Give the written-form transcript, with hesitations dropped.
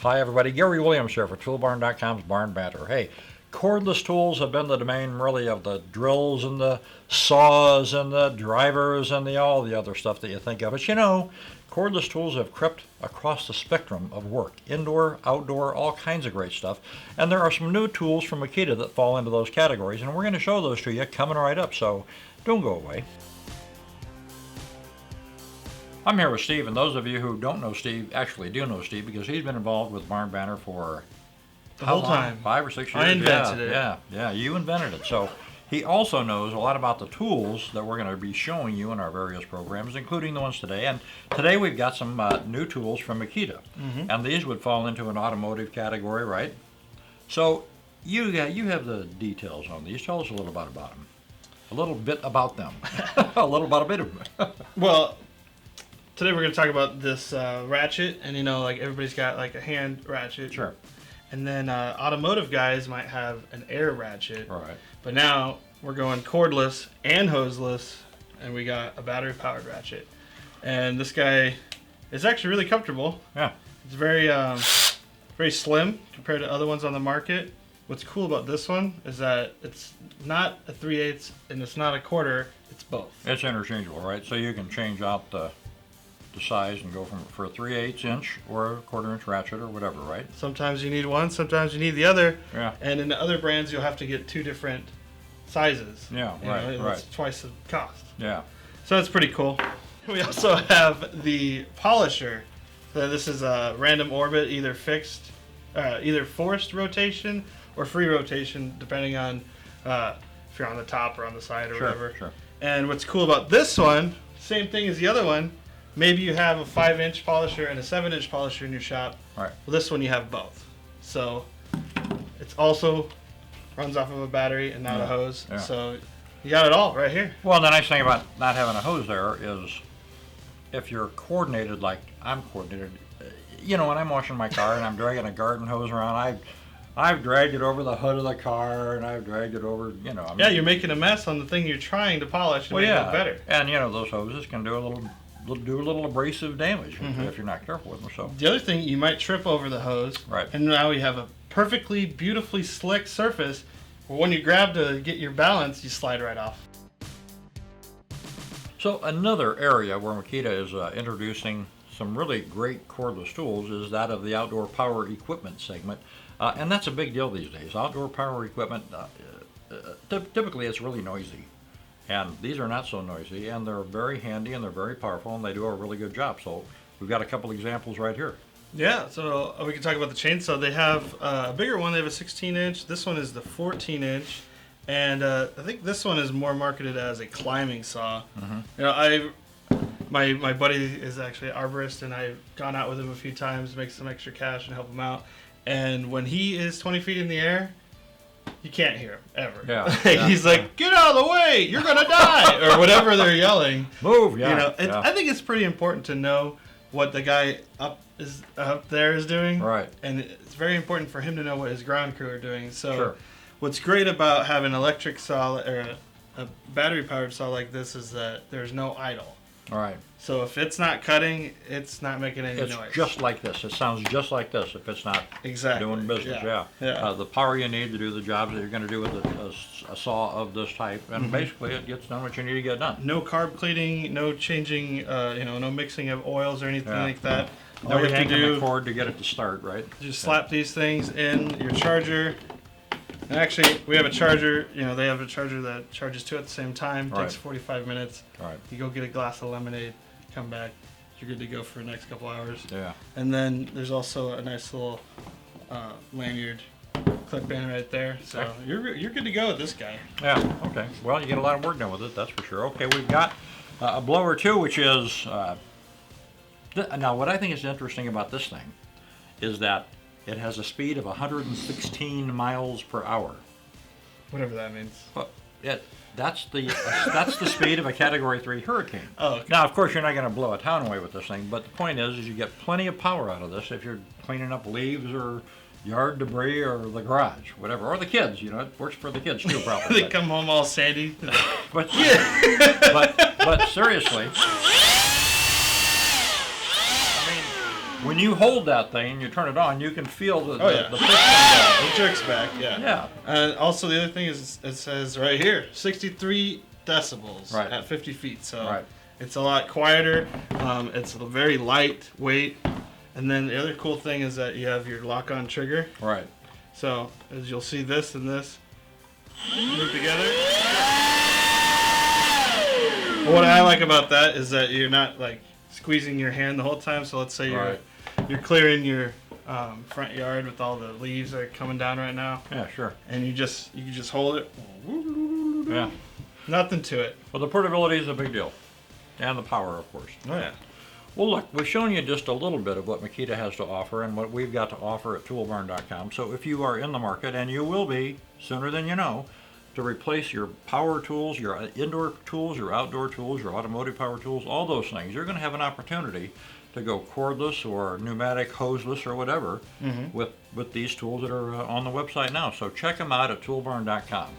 Hi, everybody. Gary Williams here for Toolbarn.com's Barn Banter. Hey, cordless tools have been the domain really of the drills and the saws and the drivers and all the other stuff that you think of. But you know, cordless tools have crept across the spectrum of work, indoor, outdoor, all kinds of great stuff. And there are some new tools from Makita that fall into those categories, and we're going to show those to you coming right up, so don't go away. I'm here with Steve, and those of you who don't know Steve actually do know Steve because he's been involved with Barn Banter for the whole time. 5 or 6 years. I invented it. Yeah, you invented it. So he also knows a lot about the tools that we're going to be showing you in our various programs, including the ones today. And today we've got some new tools from Makita, and these would fall into an automotive category, right? So you have the details on these. Tell us a little bit about them. A little bit about them. A little about a bit of them. Well, today we're going to talk about this ratchet, and you know, like everybody's got like a hand ratchet. Sure. And then automotive guys might have an air ratchet. Right. But now we're going cordless and hoseless, and we got a battery powered ratchet. And this guy is actually really comfortable. Yeah. It's very very slim compared to other ones on the market. What's cool about this one is that it's not a 3/8 and it's not a quarter, it's both. It's interchangeable, right? So you can change out the size and go for a 3/8 inch or a 1/4 inch ratchet or whatever, right? Sometimes you need one, sometimes you need the other. Yeah. And in the other brands, you'll have to get two different sizes. Yeah, You know, right. It's twice the cost. Yeah. So that's pretty cool. We also have the polisher. So this is a random orbit, either forced rotation or free rotation, depending on if you're on the top or on the side or whatever. Sure. And what's cool about this one, same thing as the other one, maybe you have a 5-inch polisher and a 7-inch polisher in your shop. Right. Well, this one you have both. So it's also runs off of a battery and not a hose. Yeah. So you got it all right here. Well, the nice thing about not having a hose there is if you're coordinated like I'm coordinated, you know, when I'm washing my car and I'm dragging a garden hose around, I've dragged it over the hood of the car and I've dragged it over, you know. Yeah, you're making a mess on the thing you're trying to polish and make it look better. And you know, those hoses can do a little abrasive damage if you're not careful with them. So the other thing, you might trip over the hose, right? And now you have a perfectly, beautifully slick surface. Where when you grab to get your balance, you slide right off. So another area where Makita is introducing some really great cordless tools is that of the outdoor power equipment segment, and that's a big deal these days. Outdoor power equipment, typically it's really noisy. And these are not so noisy, and they're very handy, and they're very powerful, and they do a really good job. So we've got a couple examples right here. Yeah, so we can talk about the chainsaw. They have a bigger one. They have a 16-inch. This one is the 14-inch. And I think this one is more marketed as a climbing saw. You know, my buddy is actually an arborist, and I've gone out with him a few times to make some extra cash and help him out. And when he is 20 feet in the air, you can't hear him ever. Yeah. He's like, "Get out of the way! You're gonna die!" or whatever they're yelling. Move, yeah. You know, and I think it's pretty important to know what the guy up there is doing. Right. And it's very important for him to know what his ground crew are doing. So, Sure. What's great about having an electric saw or a battery-powered saw like this is that there's no idle. All right. So if it's not cutting, it's not making any It's noise. just like this. It sounds just like this if it's not doing business. Yeah. The power you need to do the jobs that you're going to do with a saw of this type, and basically it gets done what you need to get done. No carb cleaning, no changing, no mixing of oils or anything like that. No yanking the cord to get it to start, right? Just slap these things in your charger. And actually, we have a charger. You know, they have a charger that charges two at the same time. Takes 45 minutes. All right. You go get a glass of lemonade, come back. You're good to go for the next couple hours. Yeah. And then there's also a nice little lanyard clip in right there. So you're good to go with this guy. Yeah. Okay. Well, you get a lot of work done with it. That's for sure. Okay, we've got a blower too, which is now what I think is interesting about this thing is that it has a speed of 116 miles per hour. Whatever that means. Well, that's the speed of a Category 3 hurricane. Oh, okay. Now, of course, you're not going to blow a town away with this thing, but the point is you get plenty of power out of this if you're cleaning up leaves or yard debris or the garage, whatever, or the kids. You know, it works for the kids too, probably. They come home all sandy. but seriously. when you hold that thing and you turn it on, you can feel the piston go. It jerks back, yeah. Yeah. And also the other thing is it says right here, 63 decibels Right. at 50 feet. So Right. it's a lot quieter. It's very lightweight. And then the other cool thing is that you have your lock-on trigger. Right. So as you'll see, this and this move together. What I like about that is that you're not like squeezing your hand the whole time. So let's say you're clearing your front yard with all the leaves that are coming down right now, Yeah, sure. and you can just hold it. Yeah. Nothing to it. Well, the portability is a big deal. And the power, of course. Oh yeah. Well, look, we've shown you just a little bit of what Makita has to offer and what we've got to offer at Toolbarn.com. So if you are in the market, and you will be sooner than you know, to replace your power tools, your indoor tools, your outdoor tools, your automotive power tools, all those things, you're going to have an opportunity to go cordless or pneumatic hoseless or whatever with these tools that are on the website now. So check them out at Toolbarn.com.